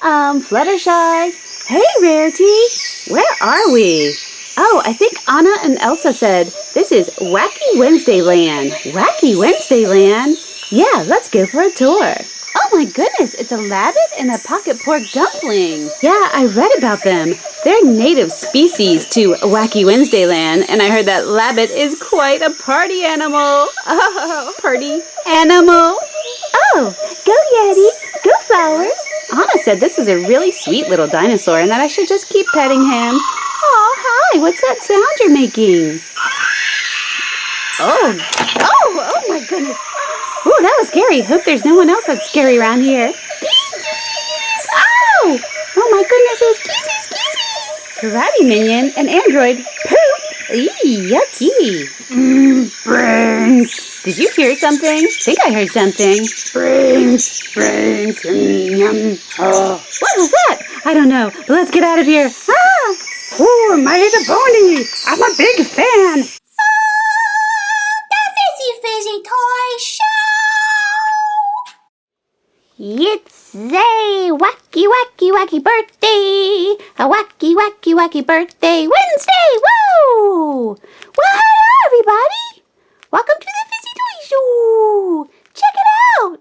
Fluttershy. Hey, Rarity. Where are we? Oh, I think Anna and Elsa said this is Wacky Wednesday Land. Wacky Wednesday Land? Yeah, let's go for a tour. Oh my goodness, it's a rabbit and a pocket pork dumpling. Yeah, I read about them. They're native species to Wacky Wednesday Land, and I heard that rabbit is quite a party animal. Oh, party animal. Oh, go Yeti, go Flowers. Anna said this is a really sweet little dinosaur and that I should just keep petting him. Oh, hi, what's that sound you're making? Oh my goodness. Ooh, that was scary. Hope there's no one else that's scary around here. Oh! Oh my goodness, it was Kizzy's. Karate Minion and Android. Poop! Eee, yucky. Brains. Did you hear something? I think I heard something. Brains. Yum. Oh. What was that? I don't know, but let's get out of here. Ah! Oh, My Little Pony. I'm a big fan. Fizzy Toy Show! It's a wacky birthday! A wacky birthday Wednesday! Woo! Well, hello everybody! Welcome to the Fizzy Toy Show! Check it out!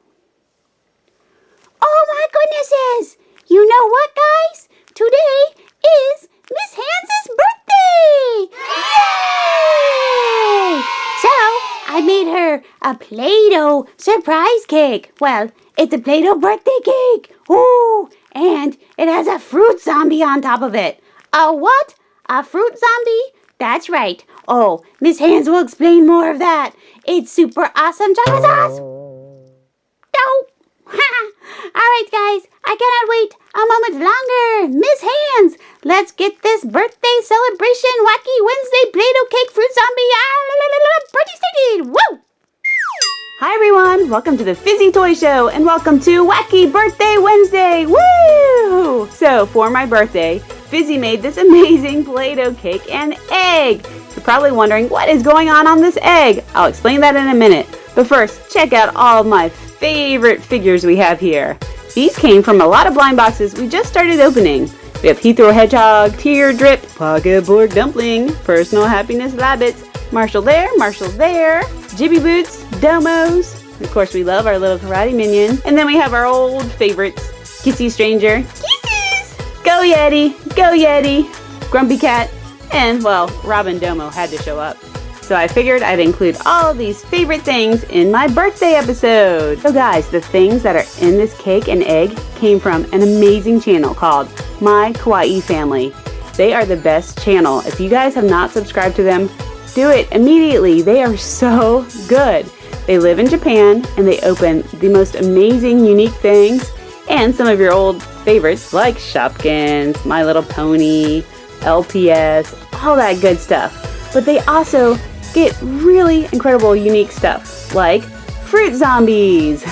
Oh my goodnesses! You know what, guys? Today is Miss Hans's birthday! Yay! So, I made her a Play-Doh surprise cake. Well, it's a Play-Doh birthday cake. Ooh, and it has a fruit zombie on top of it. A what? A fruit zombie? That's right. Oh, Miss Hans will explain more of that. It's super awesome chocolate sauce. Dope. All right, guys. I cannot wait a moment longer. Miss Hands, let's get this birthday celebration Wacky Wednesday Play-Doh cake fruit zombie party started. Woo! Hi, everyone. Welcome to the Fizzy Toy Show, and welcome to Wacky Birthday Wednesday. Woo! So, for my birthday, Fizzy made this amazing Play-Doh cake and egg. You're probably wondering what is going on this egg. I'll explain that in a minute. But first, check out all of my favorite figures we have here. These came from a lot of blind boxes we just started opening. We have Heathrow Hedgehog, Tear Drip, Pocket Pork Dumpling, Personal Happiness Rabbits, Marshall there, Jibby Boots, Domos. Of course, we love our little Karate Minion. And then we have our old favorites, Kissy Stranger, Kisses, Go Yeti, Grumpy Cat, and, well, Robin Domo had to show up. So I figured I'd include all of these favorite things in my birthday episode. So guys, the things that are in this cake and egg came from an amazing channel called My Kawaii Family. They are the best channel. If you guys have not subscribed to them, do it immediately. They are so good. They live in Japan and they open the most amazing, unique things and some of your old favorites like Shopkins, My Little Pony, LPS, all that good stuff. But they also get really incredible, unique stuff like Fruits Zombies.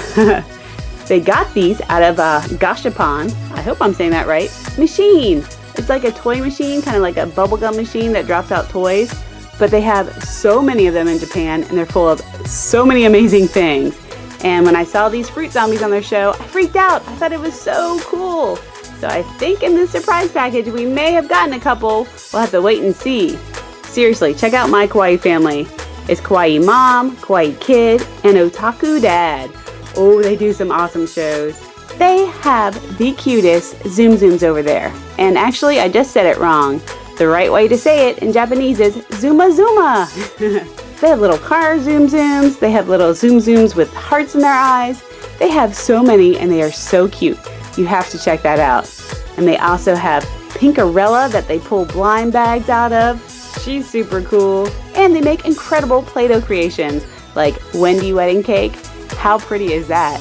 They got these out of a Gashapon, I hope I'm saying that right, machine. It's like a toy machine, kind of like a bubblegum machine that drops out toys. But they have so many of them in Japan and they're full of so many amazing things. And when I saw these Fruit Zombies on their show, I freaked out. I thought it was so cool. So I think in this surprise package we may have gotten a couple. We'll have to wait and see. Seriously, check out My Kawaii Family. It's Kawaii Mom, Kawaii Kid, and Otaku Dad. Oh, they do some awesome shows. They have the cutest Zoom Zooms over there. And actually, I just said it wrong. The right way to say it in Japanese is Zuma Zuma. They have little car Zoom Zooms. They have little Zoom Zooms with hearts in their eyes. They have so many and they are so cute. You have to check that out. And they also have Pinkarella that they pull blind bags out of. She's super cool. And they make incredible Play-Doh creations like Wendy Wedding Cake. How pretty is that?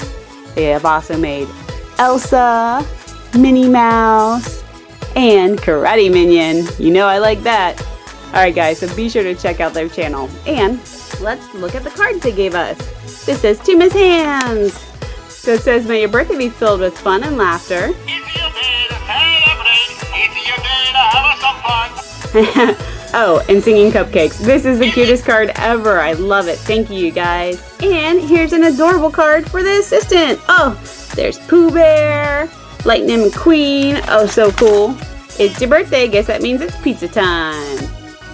They have also made Elsa, Minnie Mouse, and Karate Minion. You know I like that. Alright guys, so be sure to check out their channel. And let's look at the cards they gave us. This says to Miss Hands. So it says, may your birthday be filled with fun and laughter. If you did, celebrate. If you did, have some fun. Oh, and singing cupcakes. This is the cutest card ever. I love it. Thank you guys. And here's an adorable card for the assistant. Oh, there's Pooh Bear, Lightning McQueen. Oh, so cool. It's your birthday. Guess that means it's pizza time.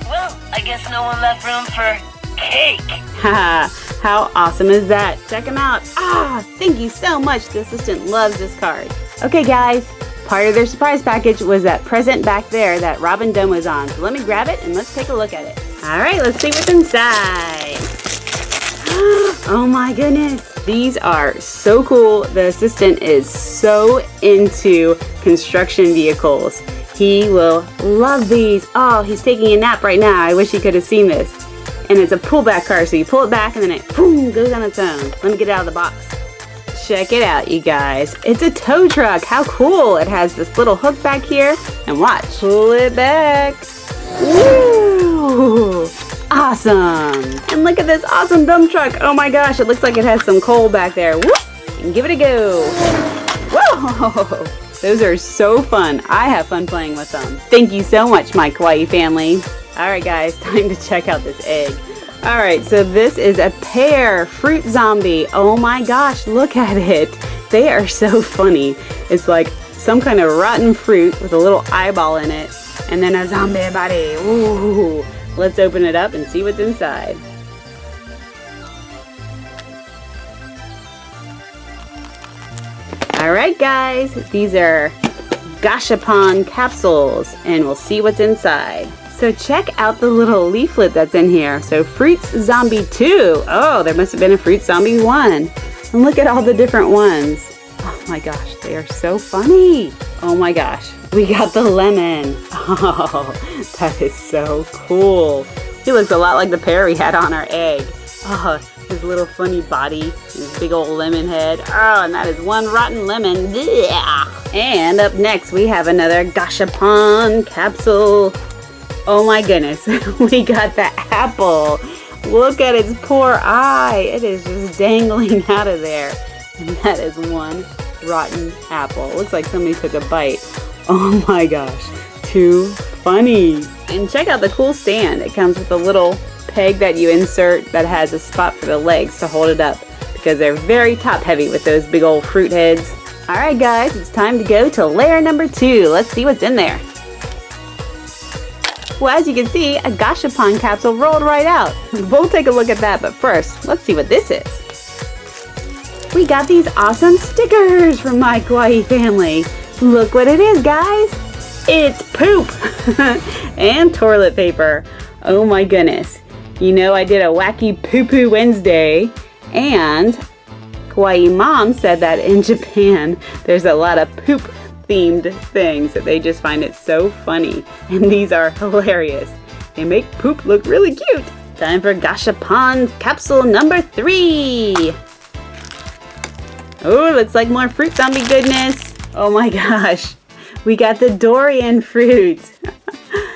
Well, I guess no one left room for cake. Haha, how awesome is that? Check them out. Ah, thank you so much. The assistant loves this card. Okay, guys. Part of their surprise package was that present back there that Robin Dunn was on. So let me grab it and let's take a look at it. All right, let's see what's inside. Oh my goodness. These are so cool. The assistant is so into construction vehicles. He will love these. Oh, he's taking a nap right now. I wish he could have seen this. And it's a pullback car, so you pull it back and then it boom, goes on its own. Let me get it out of the box. Check it out, you guys. It's a tow truck. How cool. It has this little hook back here. And watch. Pull it back. Woo! Awesome. And look at this awesome dump truck. Oh my gosh, it looks like it has some coal back there. Whoop! And give it a go. Whoa! Those are so fun. I have fun playing with them. Thank you so much, My Kawaii Family. Alright guys, time to check out this egg. Alright, so this is a pear fruit zombie. Oh my gosh, look at it. They are so funny. It's like some kind of rotten fruit with a little eyeball in it. And then a zombie body. Ooh. Let's open it up and see what's inside. Alright guys, these are Gashapon capsules and we'll see what's inside. So check out the little leaflet that's in here. So Fruits Zombie 2. Oh, there must have been a Fruit Zombie 1. And look at all the different ones. Oh my gosh, they are so funny. Oh my gosh, we got the lemon. Oh, that is so cool. He looks a lot like the pear we had on our egg. Oh, his little funny body, his big old lemon head. Oh, and that is one rotten lemon. Yeah. And up next, we have another Gashapon capsule. Oh my goodness, we got the apple. Look at its poor eye. It is just dangling out of there. And that is one rotten apple. Looks like somebody took a bite. Oh my gosh, too funny. And check out the cool stand. It comes with a little peg that you insert that has a spot for the legs to hold it up because they're very top heavy with those big old fruit heads. Alright guys, it's time to go to layer number 2. Let's see what's in there. Well, as you can see, a Gashapon capsule rolled right out. We'll take a look at that, but first, let's see what this is. We got these awesome stickers from My Kawaii Family. Look what it is, guys. It's poop and toilet paper. Oh my goodness. You know, I did a Wacky Poo-Poo Wednesday, and Kawaii Mom said that in Japan, there's a lot of poop themed things that they just find it so funny. And these are hilarious. They make poop look really cute. Time for Gashapon capsule number 3. Oh, looks like more fruit zombie goodness. Oh my gosh. We got the durian fruit.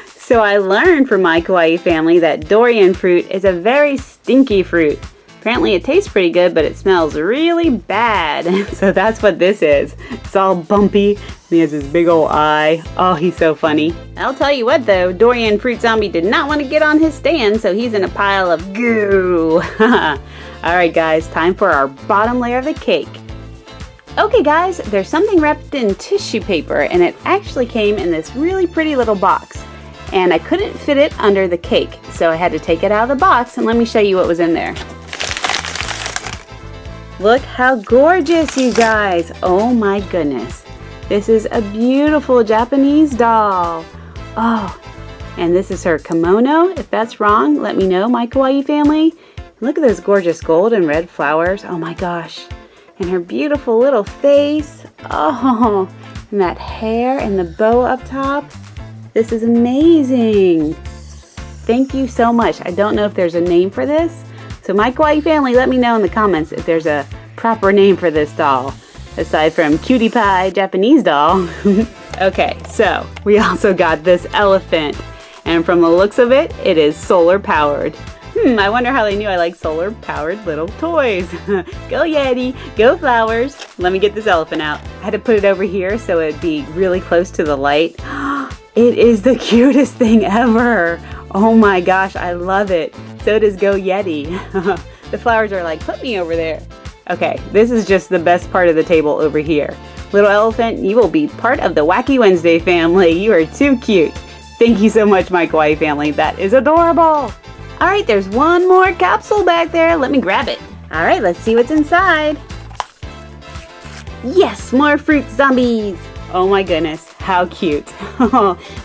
So I learned from My Kawaii Family that durian fruit is a very stinky fruit. Apparently it tastes pretty good, but it smells really bad. So that's what this is. It's all bumpy. He has this big old eye. Oh, he's so funny. I'll tell you what though, Durian Fruit Zombie did not want to get on his stand, so he's in a pile of goo. Alright guys, time for our bottom layer of the cake. Okay guys, there's something wrapped in tissue paper, and it actually came in this really pretty little box. And I couldn't fit it under the cake, so I had to take it out of the box, and let me show you what was in there. Look how gorgeous, you guys. Oh my goodness. This is a beautiful Japanese doll. Oh, and this is her kimono. If that's wrong, let me know, My Kawaii Family. Look at those gorgeous gold and red flowers. Oh my gosh. And her beautiful little face. Oh, and that hair and the bow up top. This is amazing. Thank you so much. I don't know if there's a name for this. So My Kawaii Family, let me know in the comments if there's a proper name for this doll, aside from Cutie Pie Japanese doll. Okay, so we also got this elephant, and from the looks of it, it is solar powered. I wonder how they knew I like solar powered little toys. Go Yeti, go flowers. Let me get this elephant out. I had to put it over here so it'd be really close to the light. It is the cutest thing ever. Oh my gosh, I love it. So does Go Yeti. The flowers are like, put me over there. Okay, this is just the best part of the table over here. Little elephant, you will be part of the Wacky Wednesday family. You are too cute. Thank you so much, My Kawaii Family. That is adorable. All right, there's one more capsule back there. Let me grab it. All right, let's see what's inside. Yes, more Fruits Zombies. Oh my goodness, how cute.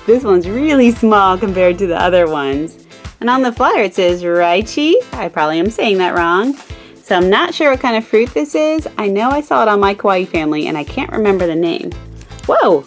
This one's really small compared to the other ones. And on the flyer it says Raichi. I probably am saying that wrong. So I'm not sure what kind of fruit this is. I know I saw it on My Kawaii Family and I can't remember the name. Whoa!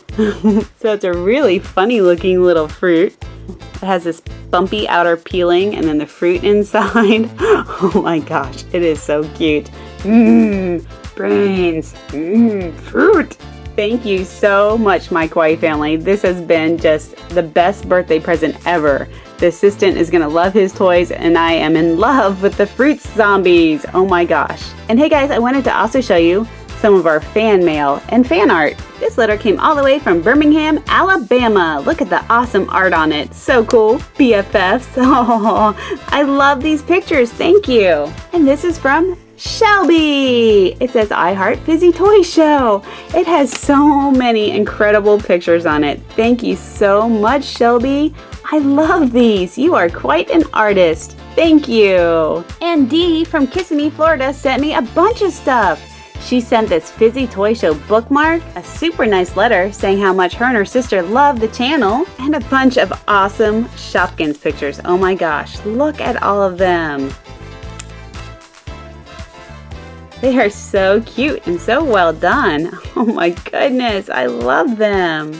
So it's a really funny looking little fruit. It has this bumpy outer peeling and then the fruit inside. Oh my gosh, it is so cute. Mmm, brains. Mmm, fruit. Thank you so much, My Kawaii Family. This has been just the best birthday present ever. The assistant is gonna love his toys and I am in love with the Fruits Zombies. Oh my gosh. And hey guys, I wanted to also show you some of our fan mail and fan art. This letter came all the way from Birmingham, Alabama. Look at the awesome art on it. So cool. BFFs. Oh, I love these pictures. Thank you. And this is from Shelby. It says, I Heart Fizzy Toy Show. It has so many incredible pictures on it. Thank you so much, Shelby. I love these. You are quite an artist. Thank you. And Dee from Kissimmee, Florida sent me a bunch of stuff. She sent this Fizzy Toy Show bookmark, a super nice letter saying how much her and her sister love the channel, and a bunch of awesome Shopkins pictures. Oh my gosh, look at all of them. They are so cute and so well done. Oh my goodness, I love them.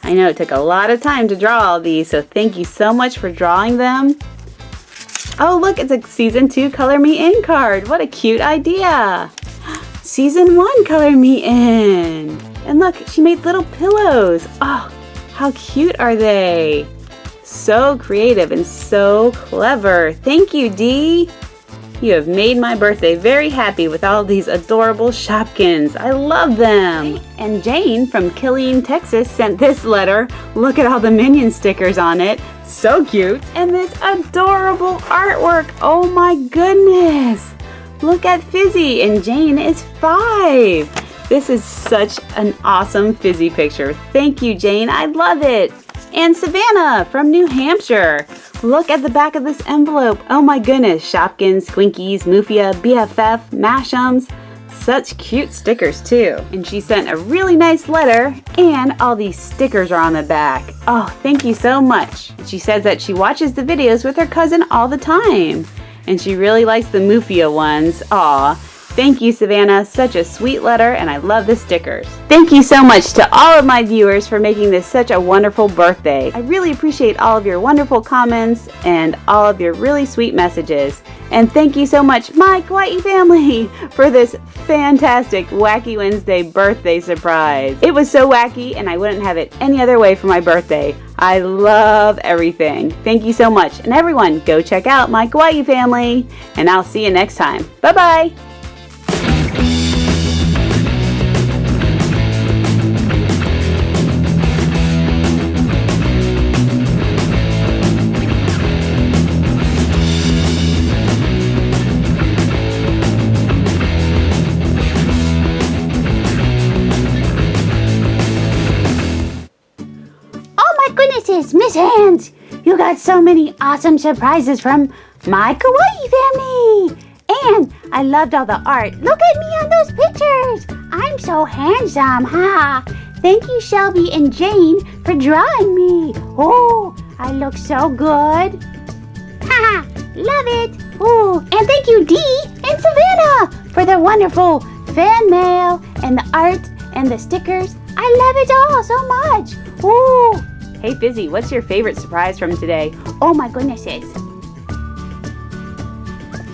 I know it took a lot of time to draw all these, so thank you so much for drawing them. Oh look, it's a Season 2 Color Me In card. What a cute idea. Season 1 Color Me In. And look, she made little pillows. Oh, how cute are they? So creative and so clever. Thank you, Dee. You have made my birthday very happy with all these adorable Shopkins. I love them. And Jane from Killeen, Texas sent this letter. Look at all the Minion stickers on it. So cute. And this adorable artwork. Oh my goodness. Look at Fizzy and Jane is 5. This is such an awesome Fizzy picture. Thank you, Jane. I love it. And Savannah from New Hampshire. Look at the back of this envelope. Oh my goodness. Shopkins, Squinkies, Mufia, BFF, Mash'ems. Such cute stickers too. And she sent a really nice letter and all these stickers are on the back. Oh, thank you so much. She says that she watches the videos with her cousin all the time. And she really likes the Mufia ones. Aw. Thank you, Savannah. Such a sweet letter, and I love the stickers. Thank you so much to all of my viewers for making this such a wonderful birthday. I really appreciate all of your wonderful comments and all of your really sweet messages. And thank you so much, My Kawaii Family, for this fantastic Wacky Wednesday birthday surprise. It was so wacky, and I wouldn't have it any other way for my birthday. I love everything. Thank you so much. And everyone, go check out My Kawaii Family, and I'll see you next time. Bye-bye. Goodnesses, Miss Hands, you got so many awesome surprises from My Kawaii Family. And I loved all the art. Look at me on those pictures. I'm so handsome, ha. Thank you, Shelby and Jane, for drawing me. Oh, I look so good. Ha, love it. Oh, and thank you, Dee and Savannah, for the wonderful fan mail and the art and the stickers. I love it all so much. Oh. Hey Fizzy, what's your favorite surprise from today? Oh my goodnesses.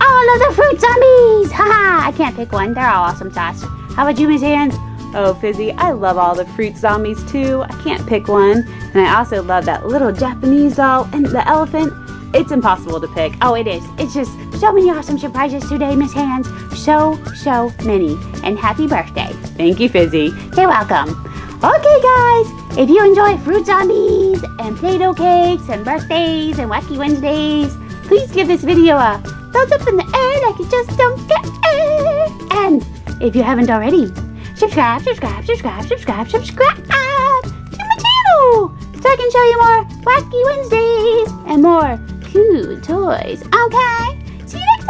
All of the Fruit Zombies! Haha, I can't pick one. They're all awesome sauce. How about you, Miss Hands? Oh, Fizzy, I love all the Fruit Zombies too. I can't pick one. And I also love that little Japanese doll and the elephant. It's impossible to pick. Oh, it is. It's just so many awesome surprises today, Miss Hands. So many. And happy birthday. Thank you, Fizzy. You're welcome. Okay, guys, if you enjoy Fruit Zombies and Play-Doh cakes and birthdays and Wacky Wednesdays, please give this video a thumbs up in the air like you just don't care. And if you haven't already. Subscribe to my channel so I can show you more Wacky Wednesdays and more cool toys. Okay? See you next time.